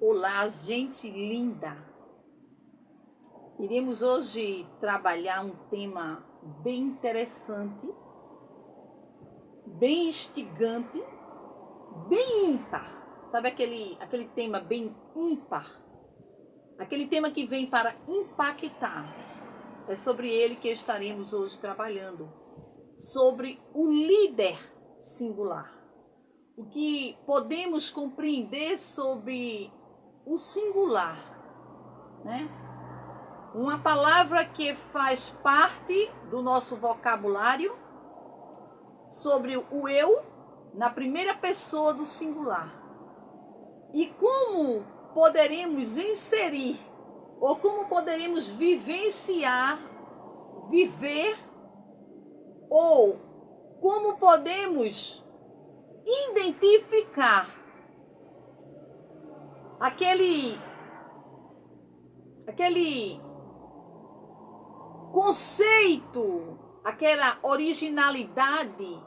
Olá, gente linda! Iremos hoje trabalhar um tema bem interessante, bem instigante, bem ímpar. Sabe aquele tema bem ímpar? Aquele tema que vem para impactar. É sobre ele que estaremos hoje trabalhando. Sobre o líder singular. O que podemos compreender sobre o singular, né? Uma palavra que faz parte do nosso vocabulário sobre o eu na primeira pessoa do singular. E como poderemos inserir ou como poderemos vivenciar, viver ou como podemos identificar aquele conceito, aquela originalidade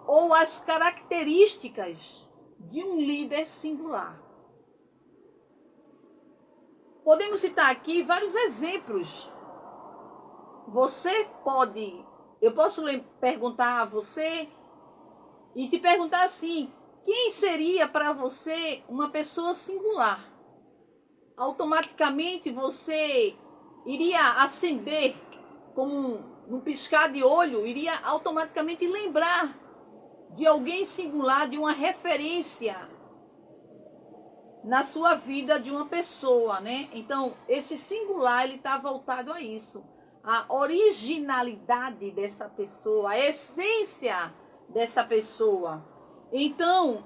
ou as características de um líder singular. Podemos citar aqui vários exemplos. Eu posso perguntar a você e te perguntar assim: quem seria para você uma pessoa singular? Automaticamente você iria acender, como num piscar de olho, iria automaticamente lembrar de alguém singular, de uma referência na sua vida de uma pessoa, né? Então, esse singular, ele está voltado a isso. A originalidade dessa pessoa, a essência dessa pessoa. Então,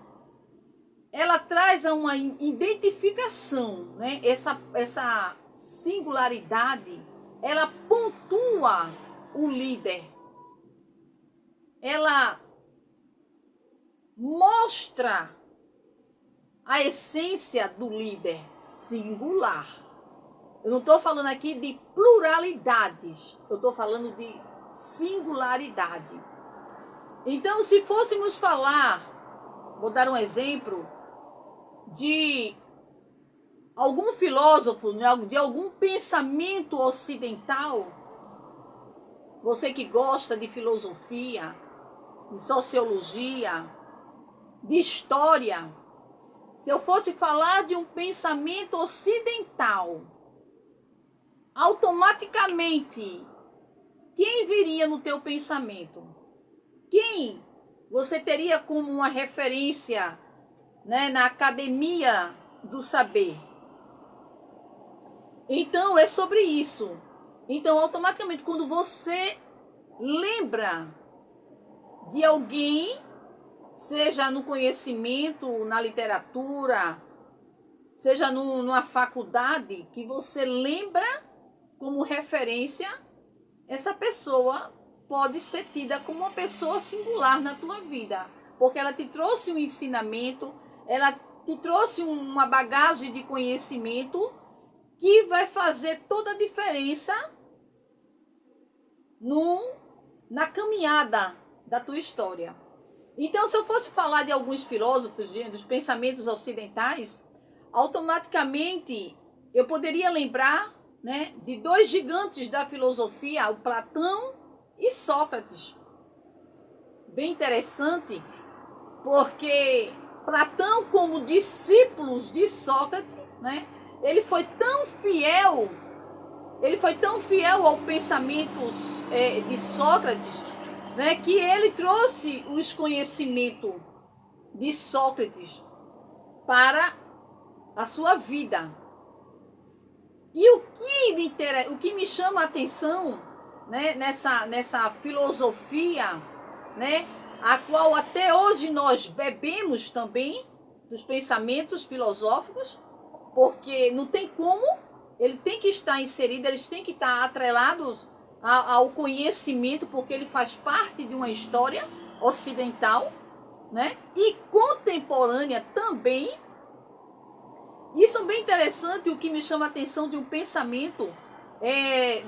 ela traz uma identificação, né? Essa singularidade, ela pontua o líder. Ela mostra a essência do líder singular. Eu não estou falando aqui de pluralidades, eu estou falando de singularidade. Então, se fôssemos falar, vou dar um exemplo, de algum filósofo, de algum pensamento ocidental, você que gosta de filosofia, de sociologia, de história, se eu fosse falar de um pensamento ocidental, automaticamente, quem viria no teu pensamento? Quem você teria como uma referência, né, na academia do saber? Então, é sobre isso. Então, automaticamente, quando você lembra de alguém, seja no conhecimento, na literatura, seja numa faculdade, que você lembra como referência, essa pessoa pode ser tida como uma pessoa singular na tua vida, porque ela te trouxe um ensinamento, ela te trouxe uma bagagem de conhecimento que vai fazer toda a diferença na caminhada da tua história. Então, se eu fosse falar de alguns filósofos, dos pensamentos ocidentais, automaticamente eu poderia lembrar, né, de dois gigantes da filosofia, o Platão e Sócrates. Bem interessante, porque Platão, como discípulo de Sócrates, né, ele foi tão fiel ao pensamento de Sócrates, né, que ele trouxe os conhecimentos de Sócrates para a sua vida. E o que me chama a atenção, né, nessa filosofia, né, a qual até hoje nós bebemos também dos pensamentos filosóficos, porque não tem como, ele tem que estar inserido, eles têm que estar atrelados ao conhecimento, porque ele faz parte de uma história ocidental, né, e contemporânea também. Isso é bem interessante. O que me chama a atenção de um pensamento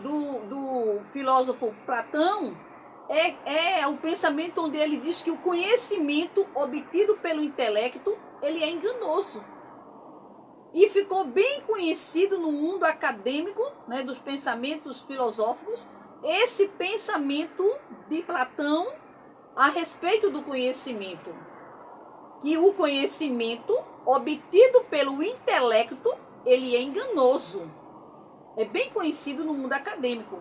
do filósofo Platão é o pensamento onde ele diz que o conhecimento obtido pelo intelecto, ele é enganoso. e ficou bem conhecido no mundo acadêmico, né, dos pensamentos filosóficos, esse pensamento de Platão a respeito do conhecimento, que o conhecimento obtido pelo intelecto, ele é enganoso. É bem conhecido no mundo acadêmico.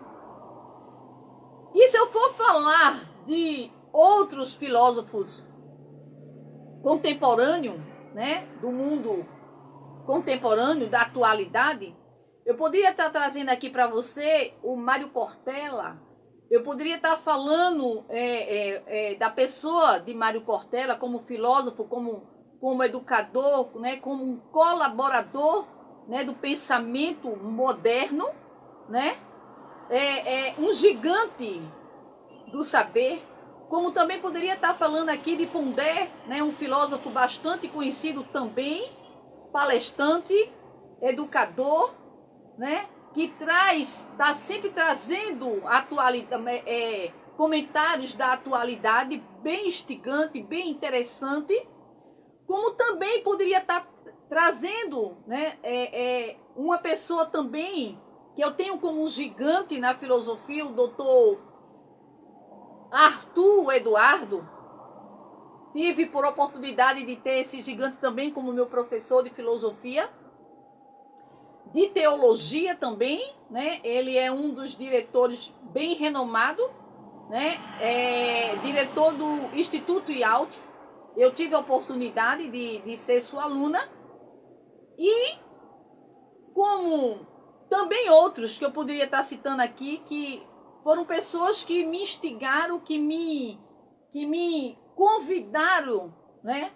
E se eu for falar de outros filósofos contemporâneos, né, do mundo contemporâneo, da atualidade, eu poderia estar trazendo aqui para você o Mário Cortella, eu poderia estar falando da pessoa de Mário Cortella como filósofo, como educador, né, como um colaborador, né, do pensamento moderno, né, um gigante do saber, como também poderia estar falando aqui de Pondé, né, um filósofo bastante conhecido também, palestrante, educador, né, que está sempre trazendo comentários da atualidade, bem instigante, bem interessante, como também poderia estar trazendo, né, uma pessoa também que eu tenho como um gigante na filosofia, o doutor Arthur Eduardo. Tive por oportunidade de ter esse gigante também como meu professor de filosofia, de teologia também, né? Ele é um dos diretores bem renomado, né? Diretor do Instituto IALT. Eu tive a oportunidade de ser sua aluna. E como também outros que eu poderia estar citando aqui, que foram pessoas que me instigaram, que me convidaram, né?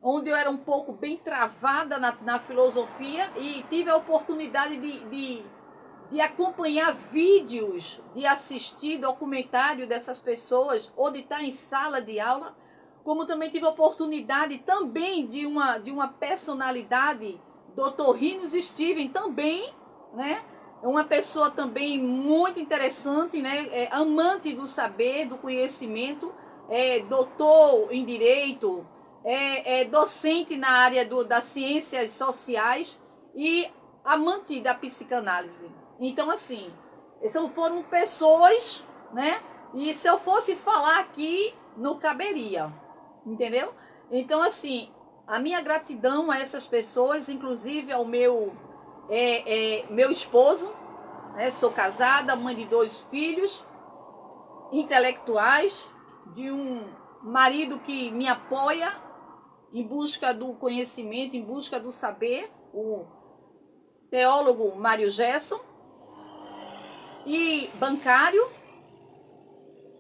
Onde eu era um pouco bem travada na filosofia e tive a oportunidade de acompanhar vídeos, de assistir documentário dessas pessoas, ou de estar em sala de aula, como também tive a oportunidade também de uma personalidade, Dr. Rinos Steven também, né? Uma pessoa também muito interessante, né? Amante do saber, do conhecimento, doutor em direito, docente na área das ciências sociais e amante da psicanálise. Então, assim, foram pessoas, né? E se eu fosse falar aqui, não caberia, entendeu? Então, assim, a minha gratidão a essas pessoas, inclusive ao meu esposo, né? Sou casada, mãe de 2 filhos, intelectuais, de um marido que me apoia em busca do conhecimento, em busca do saber, o teólogo Mário Gerson, e bancário,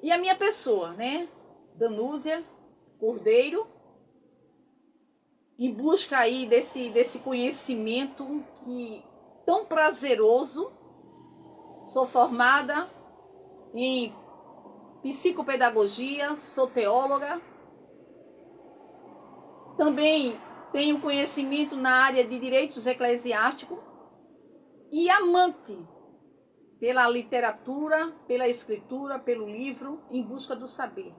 e a minha pessoa, né, Danúzia Cordeiro, em busca aí desse conhecimento que tão prazeroso. Sou formada em psicopedagogia, sou teóloga, também tenho conhecimento na área de direitos eclesiásticos e amante pela literatura, pela escritura, pelo livro, em busca do saber.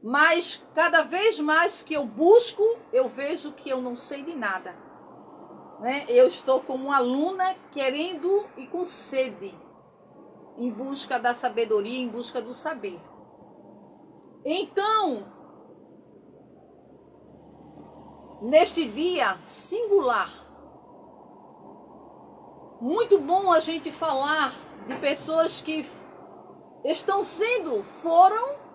Mas cada vez mais que eu busco, eu vejo que eu não sei de nada, né? Eu estou como uma aluna querendo e com sede, em busca da sabedoria, em busca do saber. Então, neste dia singular, muito bom a gente falar de pessoas que foram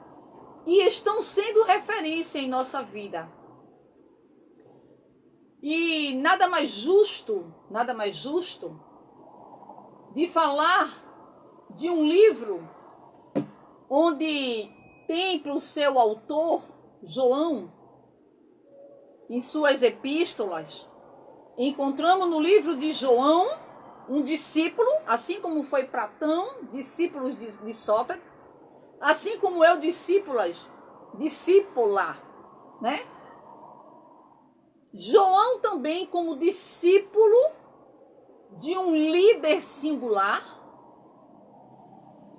e estão sendo referência em nossa vida. E nada mais justo de falar de um livro onde tem para o seu autor, João, em suas epístolas, encontramos no livro de João um discípulo, assim como foi Platão, discípulos de Sócrates, assim como eu, discípula, né? João também como discípulo de um líder singular,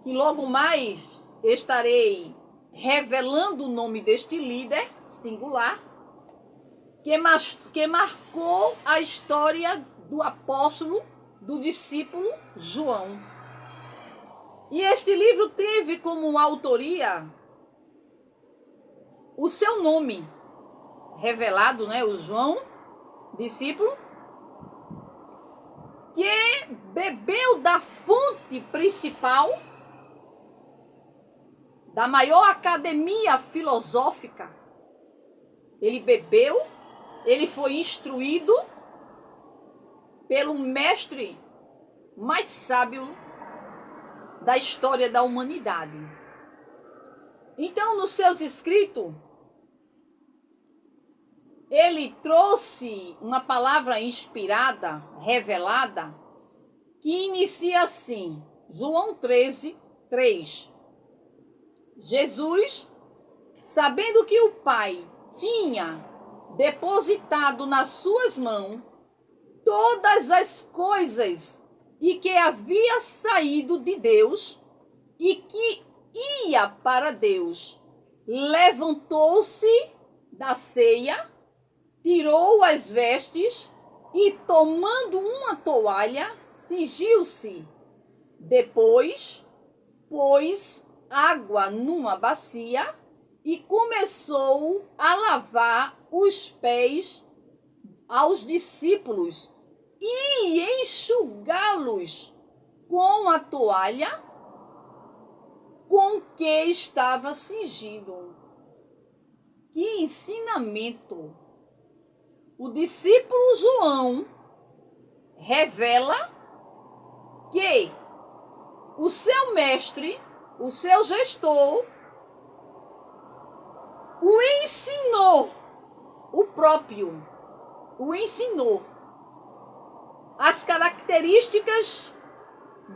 que logo mais estarei revelando o nome deste líder singular, que marcou a história do apóstolo, do discípulo João. E este livro teve como autoria o seu nome revelado, né? O João, discípulo, que bebeu da fonte principal da maior academia filosófica. Ele bebeu, ele foi instruído pelo mestre mais sábio da história da humanidade. Então, nos seus escritos, ele trouxe uma palavra inspirada, revelada, que inicia assim, João 13, 3. Jesus, sabendo que o Pai tinha depositado nas suas mãos todas as coisas e que havia saído de Deus e que ia para Deus, levantou-se da ceia, tirou as vestes e, tomando uma toalha, cingiu-se. Depois, pôs água numa bacia e começou a lavar os pés aos discípulos e enxugá-los com a toalha com que estava cingido. Que ensinamento! O discípulo João revela que o seu mestre, o seu gestor, o ensinou, o ensinou as características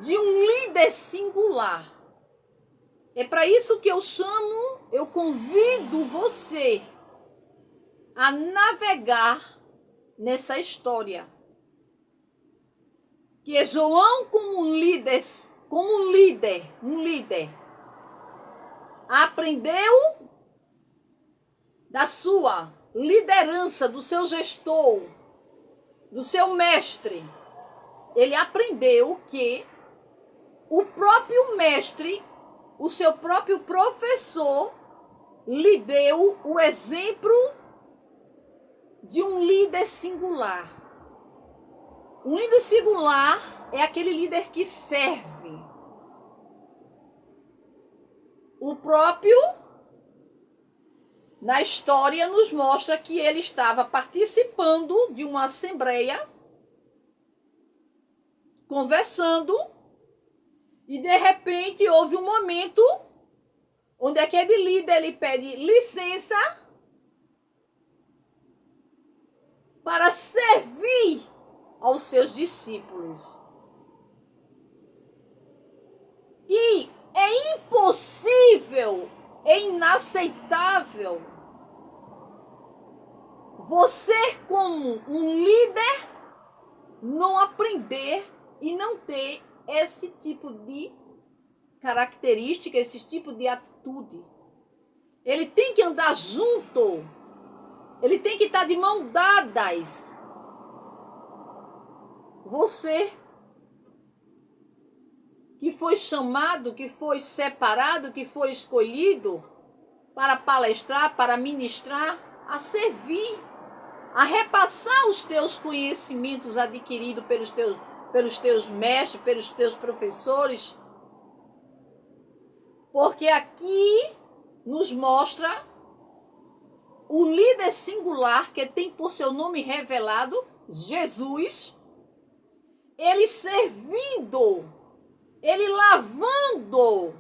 de um líder singular. É para isso que eu convido você a navegar nessa história. Que João, como um líder, aprendeu da sua liderança, do seu gestor, do seu mestre. Ele aprendeu que o próprio mestre, o seu próprio professor, lhe deu o exemplo de um líder singular. Um líder singular é aquele líder que serve. O próprio, na história, nos mostra que ele estava participando de uma assembleia, conversando, e de repente houve um momento onde aquele líder ele pede licença para servir aos seus discípulos. E é impossível, é inaceitável você, como um líder, não aprender e não ter esse tipo de característica, esse tipo de atitude. Ele tem que andar junto, ele tem que estar de mão dadas. Você que foi chamado, que foi separado, que foi escolhido para palestrar, para ministrar, a servir, a repassar os teus conhecimentos adquiridos pelos teus mestres, pelos teus professores. Porque aqui nos mostra o líder singular que tem por seu nome revelado, Jesus, ele servindo, ele lavando,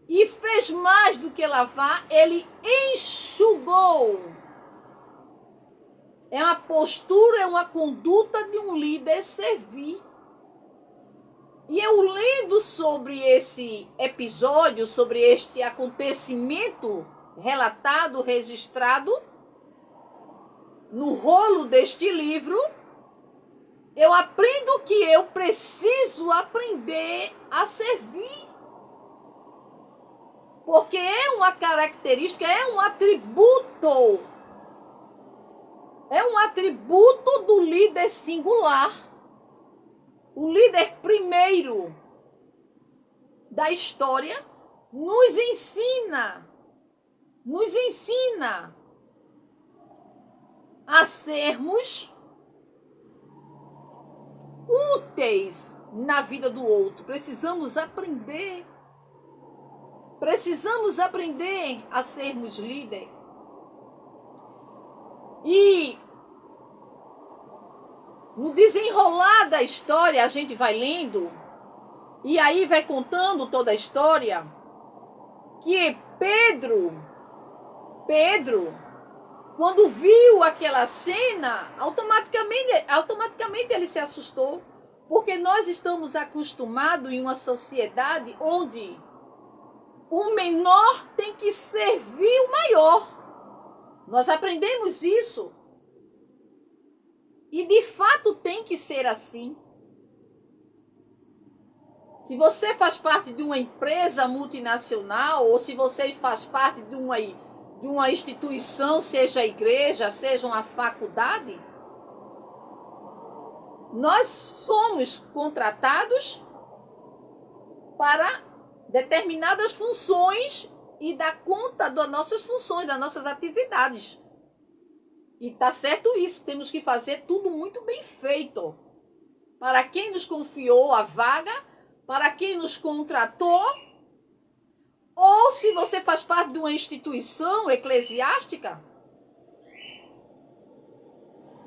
e fez mais do que lavar, ele enxugou. É uma postura, é uma conduta de um líder servir. E eu lendo sobre esse episódio, sobre este acontecimento relatado, registrado no rolo deste livro, eu aprendo que eu preciso aprender a servir. Porque é uma característica, é um atributo é um atributo do líder singular. O líder primeiro da história nos ensina a sermos úteis na vida do outro. Precisamos aprender a sermos líder. E no desenrolar da história, a gente vai lendo, e aí vai contando toda a história, que Pedro, quando viu aquela cena, automaticamente ele se assustou, porque nós estamos acostumados em uma sociedade onde o menor tem que servir o maior. Nós aprendemos isso. E de fato tem que ser assim. Se você faz parte de uma empresa multinacional, ou se você faz parte de uma instituição, seja a igreja, seja uma faculdade, nós somos contratados para determinadas funções e dar conta das nossas funções, das nossas atividades. E tá certo isso, temos que fazer tudo muito bem feito. Para quem nos confiou a vaga, para quem nos contratou, ou se você faz parte de uma instituição eclesiástica,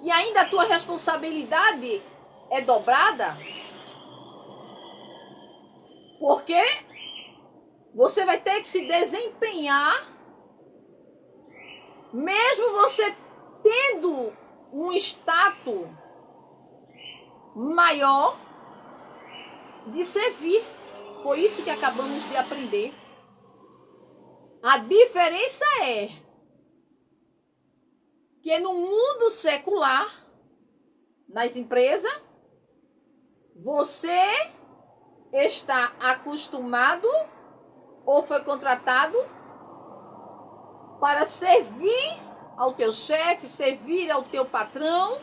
e ainda a tua responsabilidade é dobrada, porque você vai ter que se desempenhar, mesmo você tendo um status maior, de servir. Foi isso que acabamos de aprender. A diferença é que no mundo secular, nas empresas, você está acostumado ou foi contratado para servir ao teu chefe, servir ao teu patrão,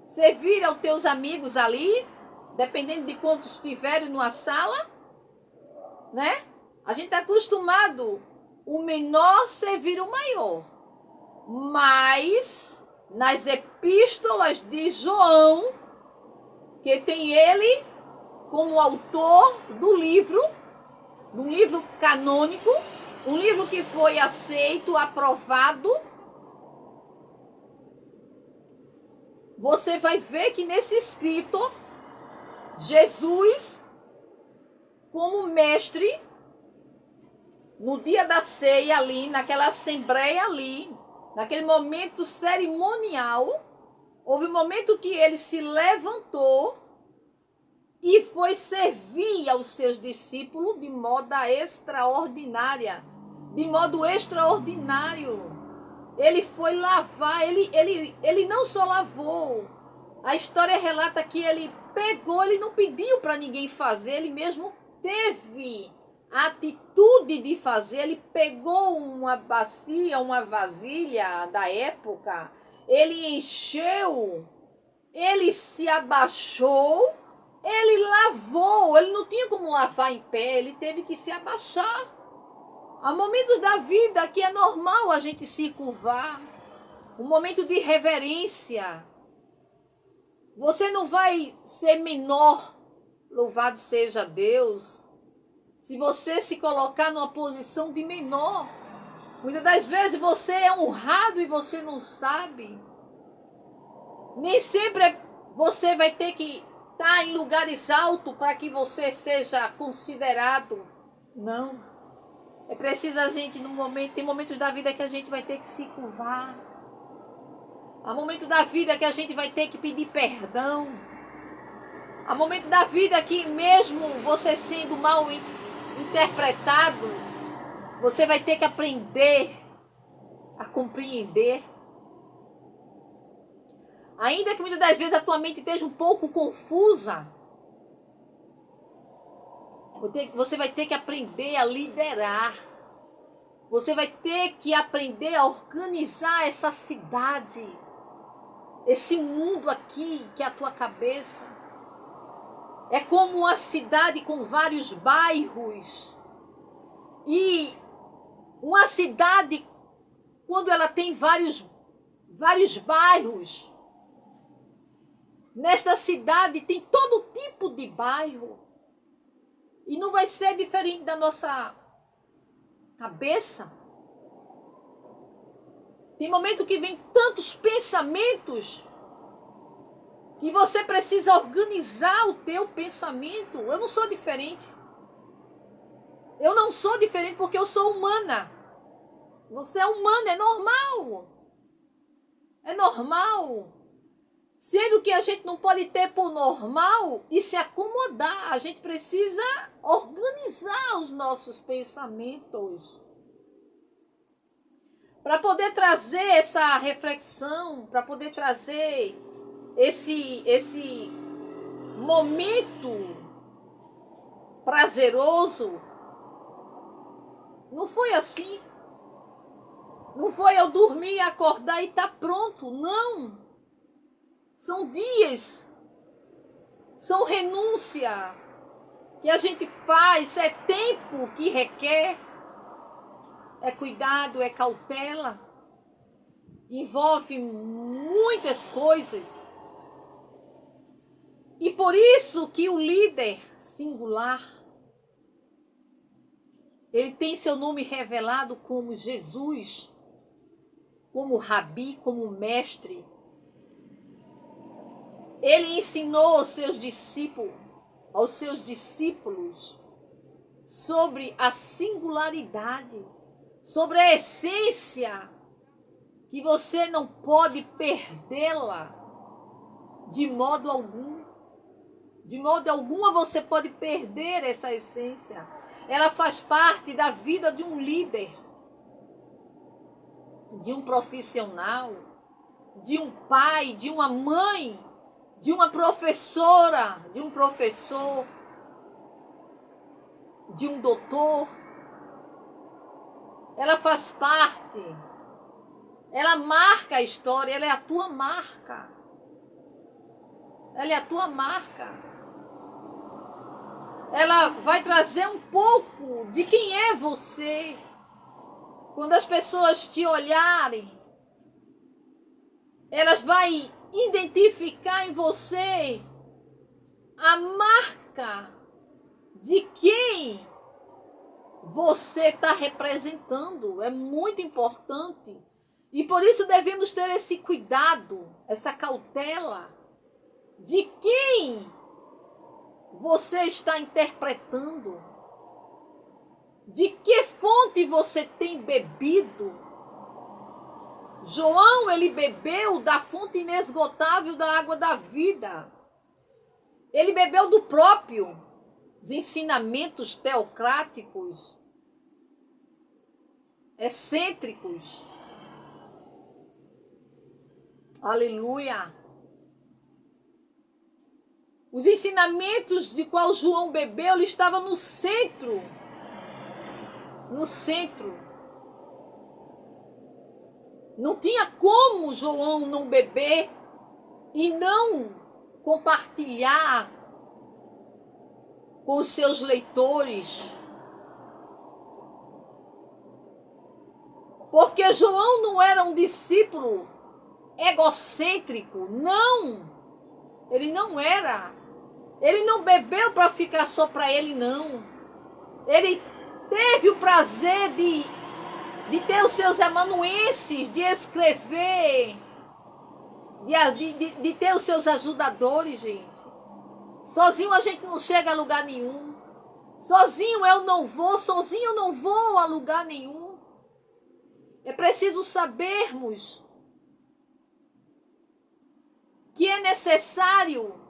servir aos teus amigos ali, dependendo de quantos estiverem numa sala, né? A gente está acostumado o menor servir o maior. Mas nas epístolas de João, que tem ele como autor do livro canônico, um livro que foi aceito, aprovado, você vai ver que nesse escrito, Jesus, como mestre, no dia da ceia ali, naquela assembleia ali, naquele momento cerimonial, houve um momento que ele se levantou e foi servir aos seus discípulos de modo extraordinário. Ele foi lavar, ele não só lavou. A história relata que ele pegou, ele não pediu para ninguém fazer, ele mesmo teve a atitude de fazer. Ele pegou uma bacia, uma vasilha da época, ele encheu, ele se abaixou, ele lavou, ele não tinha como lavar em pé, ele teve que se abaixar. Há momentos da vida que é normal a gente se curvar, um momento de reverência. Você não vai ser menor, louvado seja Deus, se você se colocar numa posição de menor. Muitas das vezes você é honrado e você não sabe. Nem sempre você vai ter que estar em lugares altos para que você seja considerado. Não. É preciso a gente, tem momentos da vida que a gente vai ter que se curvar. Há momentos da vida que a gente vai ter que pedir perdão. Há momentos da vida que mesmo você sendo mal interpretado, você vai ter que aprender a compreender. Ainda que muitas das vezes a tua mente esteja um pouco confusa, você vai ter que aprender a liderar. Você vai ter que aprender a organizar essa cidade. Esse mundo aqui, que é a tua cabeça, é como uma cidade com vários bairros. E uma cidade, quando ela tem vários bairros, nesta cidade tem todo tipo de bairro. E não vai ser diferente da nossa cabeça. Tem momento que vem tantos pensamentos que você precisa organizar o teu pensamento. Eu não sou diferente. Eu não sou diferente porque eu sou humana. Você é humana, é normal. É normal. Sendo que a gente não pode ter por normal e se acomodar. A gente precisa organizar os nossos pensamentos. Para poder trazer essa reflexão, para poder trazer esse momento prazeroso. Não foi assim. Não foi eu dormir, acordar e tá pronto. Não. São dias. São renúncia que a gente faz. É tempo que requer. É cuidado, é cautela. Envolve muitas coisas. E por isso que o líder singular, ele tem seu nome revelado como Jesus, como Rabi, como mestre. Ele ensinou aos seus discípulos sobre a singularidade, sobre a essência, que você não pode perdê-la de modo algum. De modo algum você pode perder essa essência. Ela faz parte da vida de um líder, de um profissional, de um pai, de uma mãe, de uma professora, de um professor, de um doutor. Ela faz parte. Ela marca a história, ela é a tua marca. Ela é a tua marca. Ela vai trazer um pouco de quem é você. Quando as pessoas te olharem, elas vão identificar em você a marca de quem você está representando. É muito importante. E por isso devemos ter esse cuidado, essa cautela de quem você está interpretando, de que fonte você tem bebido. João, ele bebeu da fonte inesgotável da água da vida. Ele bebeu do próprio, dos ensinamentos teocráticos, excêntricos. Aleluia. Os ensinamentos de qual João bebeu, ele estava no centro. No centro. Não tinha como João não beber e não compartilhar com os seus leitores. Porque João não era um discípulo egocêntrico, não. Ele não era. Ele não bebeu para ficar só para ele, não. Ele teve o prazer de ter os seus amanuenses, de escrever, de ter os seus ajudadores, gente. Sozinho a gente não chega a lugar nenhum. Sozinho eu não vou a lugar nenhum. É preciso sabermos que é necessário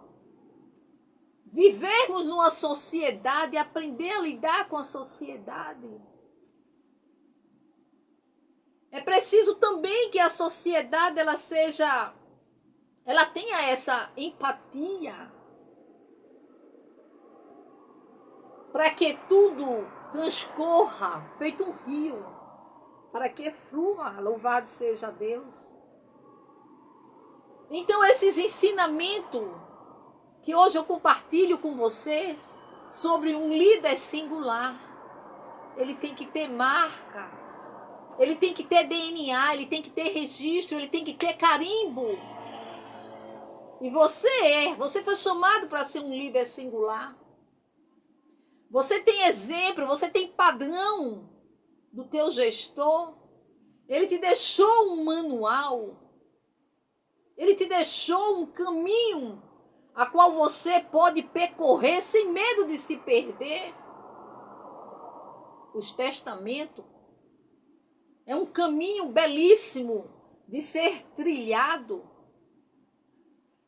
vivermos numa sociedade, aprender a lidar com a sociedade. É preciso também que a sociedade ela tenha essa empatia para que tudo transcorra feito um rio, para que flua, louvado seja Deus. Então, esses ensinamentos que hoje eu compartilho com você sobre um líder singular, ele tem que ter marca, ele tem que ter DNA, ele tem que ter registro, ele tem que ter carimbo. E você foi chamado para ser um líder singular. Você tem exemplo, você tem padrão do teu gestor. Ele te deixou um manual. Ele te deixou um caminho a qual você pode percorrer sem medo de se perder. Os testamentos é um caminho belíssimo de ser trilhado.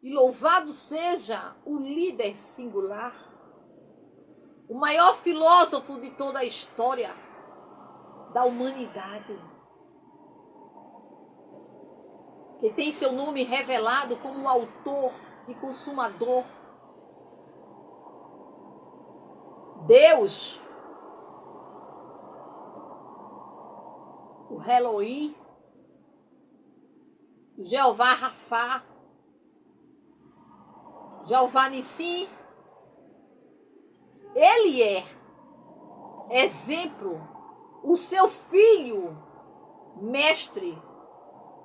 E louvado seja o líder singular, o maior filósofo de toda a história da humanidade, que tem seu nome revelado como autor e consumador. Deus, o Elohim, o Jeová Rafá, Jeová Nissim, ele é exemplo, o seu filho, mestre,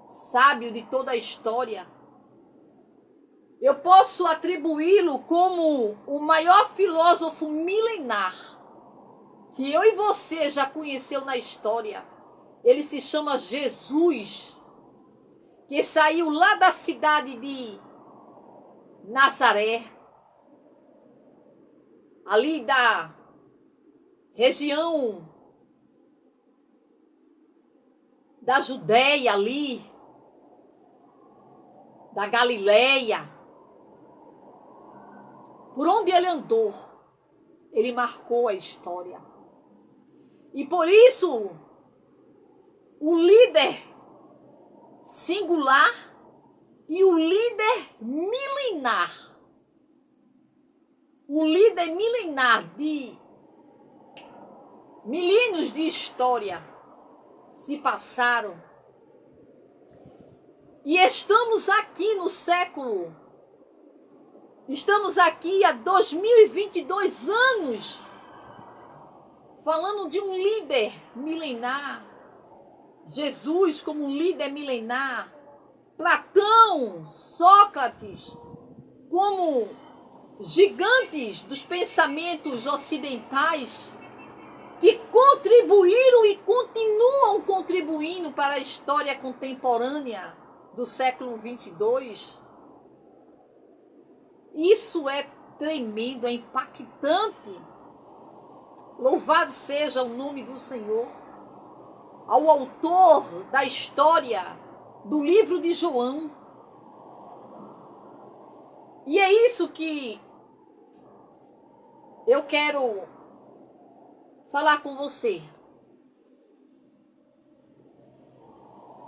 sábio de toda a história. Eu posso atribuí-lo como o maior filósofo milenar que eu e você já conheceu na história. Ele se chama Jesus, que saiu lá da cidade de Nazaré, ali da região da Judéia, ali da Galileia. Por onde ele andou, ele marcou a história. E por isso, o líder singular e o líder milenar, de milênios de história se passaram. E estamos aqui no século, estamos aqui há 2022 anos, falando de um líder milenar, Jesus como um líder milenar, Platão, Sócrates, como gigantes dos pensamentos ocidentais, que contribuíram e continuam contribuindo para a história contemporânea do século 22. Isso é tremendo, é impactante. Louvado seja o nome do Senhor, ao autor da história do livro de João. E é isso que eu quero falar com você.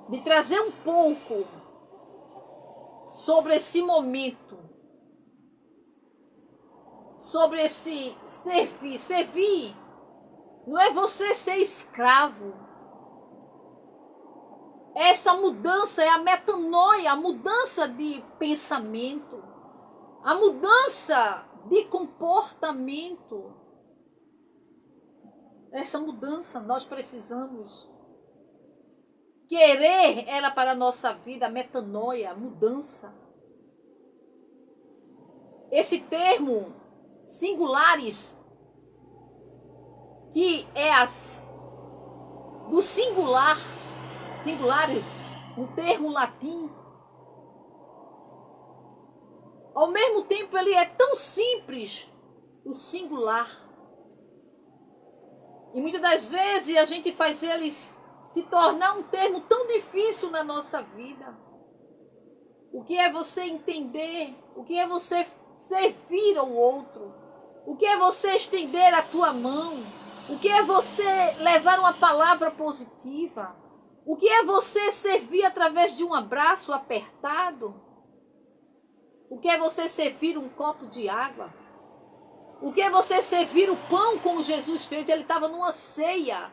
De trazer um pouco sobre esse momento, sobre esse servir. Servir não é você ser escravo. Essa mudança é a metanoia, a mudança de pensamento, a mudança de comportamento. Essa mudança nós precisamos querer ela para a nossa vida, metanoia, mudança. Esse termo singulares, que é do singular, singulares, um termo latim. Ao mesmo tempo ele é tão simples, o singular. E muitas das vezes a gente faz ele se tornar um termo tão difícil na nossa vida. O que é você entender? O que é você servir ao outro? O que é você estender a tua mão? O que é você levar uma palavra positiva? O que é você servir através de um abraço apertado? O que é você servir um copo de água? O que é você servir o pão como Jesus fez? Ele estava numa ceia.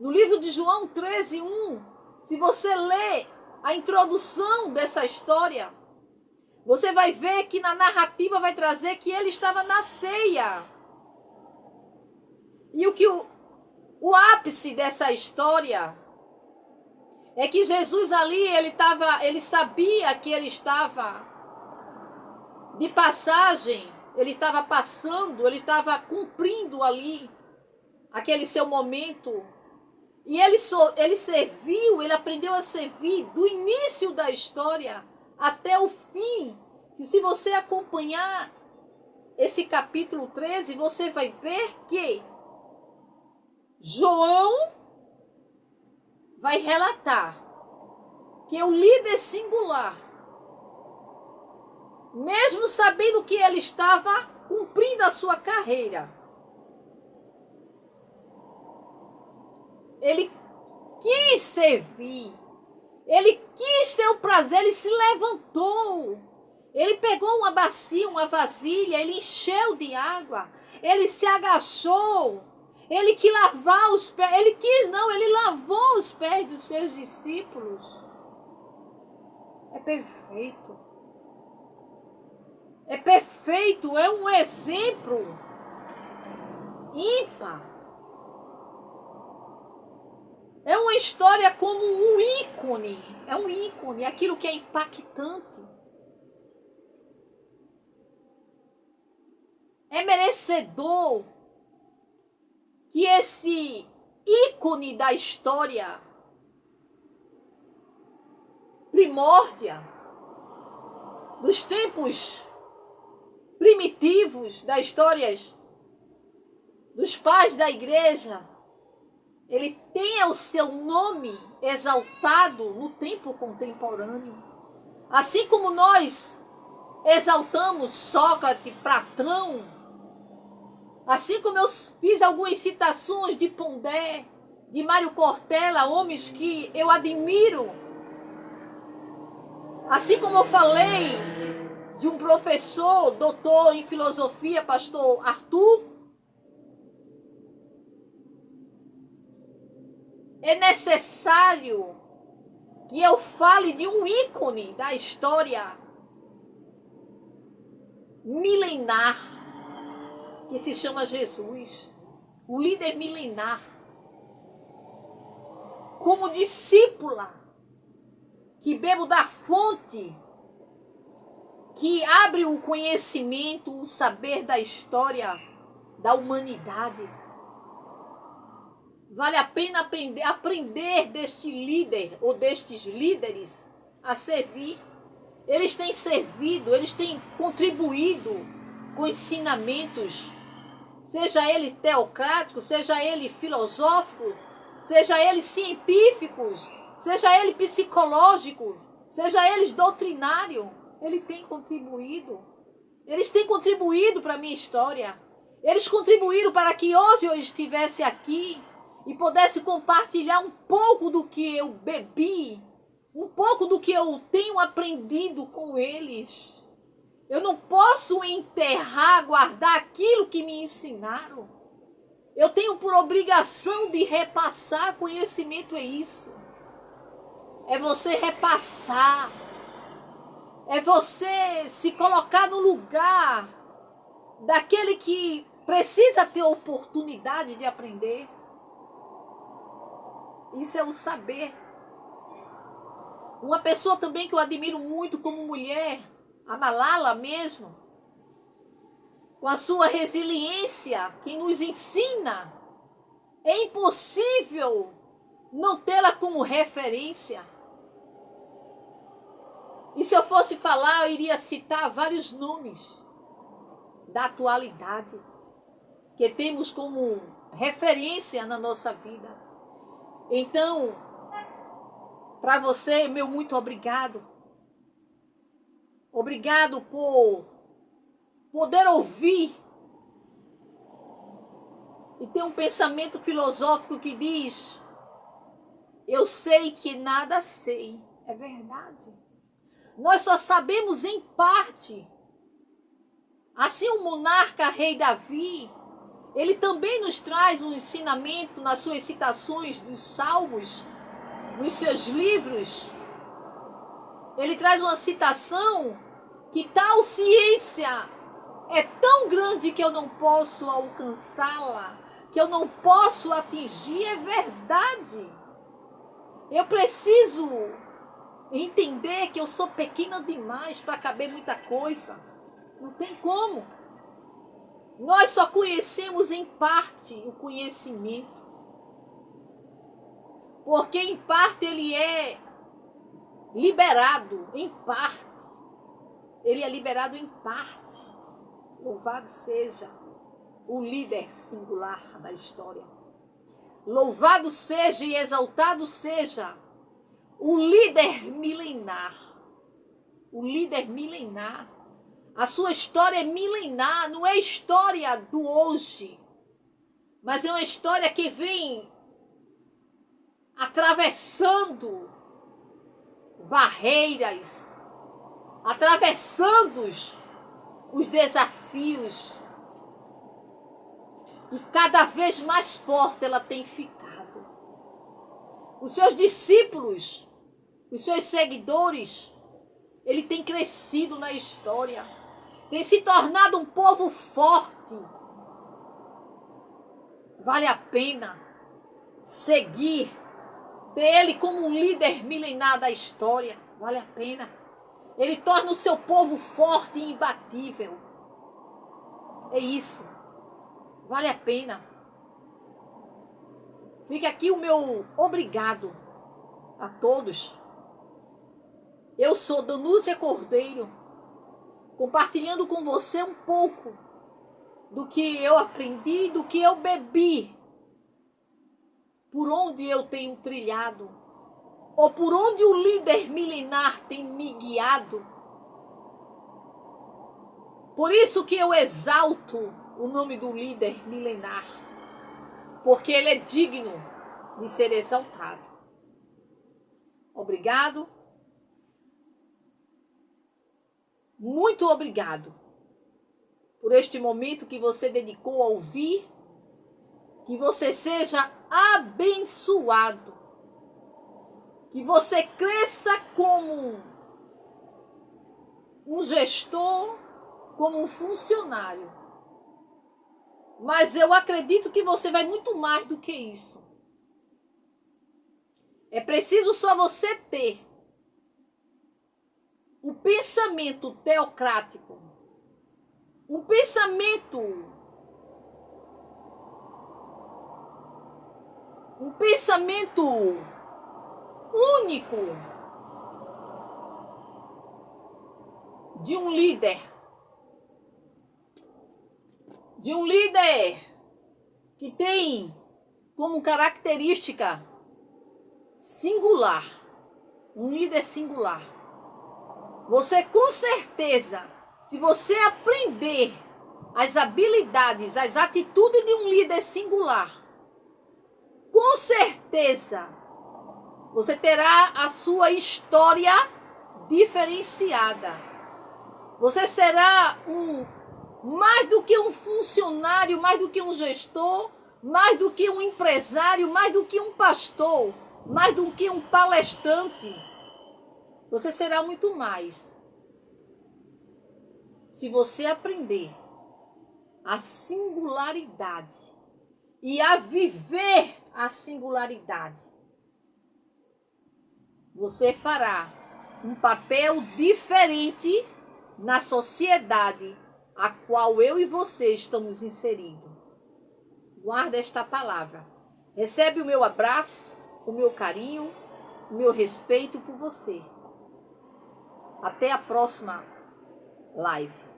No livro de João 13:1, se você ler a introdução dessa história, você vai ver que na narrativa vai trazer que ele estava na ceia. E o ápice dessa história é que Jesus ali, ele sabia que ele estava de passagem, ele estava passando, ele estava cumprindo ali aquele seu momento. E ele serviu, ele aprendeu a servir do início da história até o fim. E se você acompanhar esse capítulo 13, você vai ver que João vai relatar que o líder singular, mesmo sabendo que ele estava cumprindo a sua carreira, ele quis servir, ele quis ter o prazer, ele se levantou, ele pegou uma bacia, uma vasilha, ele encheu de água, ele se agachou, ele quis lavar os pés, ele lavou os pés dos seus discípulos. É perfeito. É perfeito, é um exemplo ímpar. É uma história como um ícone, é aquilo que é impactante. É merecedor que esse ícone da história primórdia, dos tempos primitivos, das histórias dos pais da igreja, ele tenha o seu nome exaltado no tempo contemporâneo. Assim como nós exaltamos Sócrates, Platão, assim como eu fiz algumas citações de Pondé, de Mário Cortella, homens que eu admiro, assim como eu falei de um professor, doutor em filosofia, pastor Arthur, é necessário que eu fale de um ícone da história milenar, que se chama Jesus, o líder milenar, como discípula, que bebo da fonte, que abre o conhecimento, o saber da história da humanidade. Vale a pena aprender deste líder ou destes líderes a servir. Eles têm servido, eles têm contribuído com ensinamentos, seja ele teocrático, seja ele filosófico, seja ele científicos, seja ele psicológico, seja ele doutrinário. Ele tem contribuído. Eles têm contribuído para a minha história. Eles contribuíram para que hoje eu estivesse aqui e pudesse compartilhar um pouco do que eu bebi, um pouco do que eu tenho aprendido com eles. Eu não posso enterrar, guardar aquilo que me ensinaram. Eu tenho por obrigação de repassar. Conhecimento é isso. É você repassar. É você se colocar no lugar daquele que precisa ter oportunidade de aprender. Isso é o saber. Uma pessoa também que eu admiro muito como mulher, a Malala mesmo, com a sua resiliência, que nos ensina, é impossível não tê-la como referência. E se eu fosse falar, eu iria citar vários nomes da atualidade que temos como referência na nossa vida. Então, para você, meu muito obrigado. Obrigado por poder ouvir e ter um pensamento filosófico que diz: eu sei que nada sei. É verdade. Nós só sabemos em parte. Assim o monarca rei Davi, ele também nos traz um ensinamento nas suas citações dos salmos, nos seus livros, ele traz uma citação que tal ciência é tão grande que eu não posso alcançá-la, que eu não posso atingir. É verdade. Eu preciso entender que eu sou pequena demais para caber muita coisa. Não tem como. Nós só conhecemos em parte o conhecimento. Porque em parte ele é liberado, em parte. Ele é liberado em parte. Louvado seja o líder singular da história. Louvado seja e exaltado seja o líder milenar. O líder milenar. A sua história é milenar, não é história do hoje. Mas é uma história que vem atravessando barreiras, atravessando os desafios. E cada vez mais forte ela tem ficado. Os seus discípulos, os seus seguidores, ele tem crescido na história. Tem se tornado um povo forte. Vale a pena seguir, ter ele como um líder milenar da história. Vale a pena. Ele torna o seu povo forte e imbatível. É isso. Vale a pena. Fica aqui o meu obrigado a todos. Eu sou Danúcia Cordeiro, compartilhando com você um pouco do que eu aprendi, do que eu bebi, por onde eu tenho trilhado, ou por onde o líder milenar tem me guiado. Por isso que eu exalto o nome do líder milenar, porque ele é digno de ser exaltado. Obrigado. Muito obrigado por este momento que você dedicou a ouvir. Que você seja abençoado. Que você cresça como um gestor, como um funcionário. Mas eu acredito que você vai muito mais do que isso. É preciso só você ter o pensamento teocrático, um pensamento único de um líder que tem como característica singular, um líder singular. Você com certeza, se você aprender as habilidades, as atitudes de um líder singular, com certeza você terá a sua história diferenciada. Você será mais do que um funcionário, mais do que um gestor, mais do que um empresário, mais do que um pastor, mais do que um palestrante. Você será muito mais se você aprender a singularidade e a viver a singularidade. Você fará um papel diferente na sociedade a qual eu e você estamos inseridos. Guarda esta palavra. Recebe o meu abraço, o meu carinho, o meu respeito por você. Até a próxima live.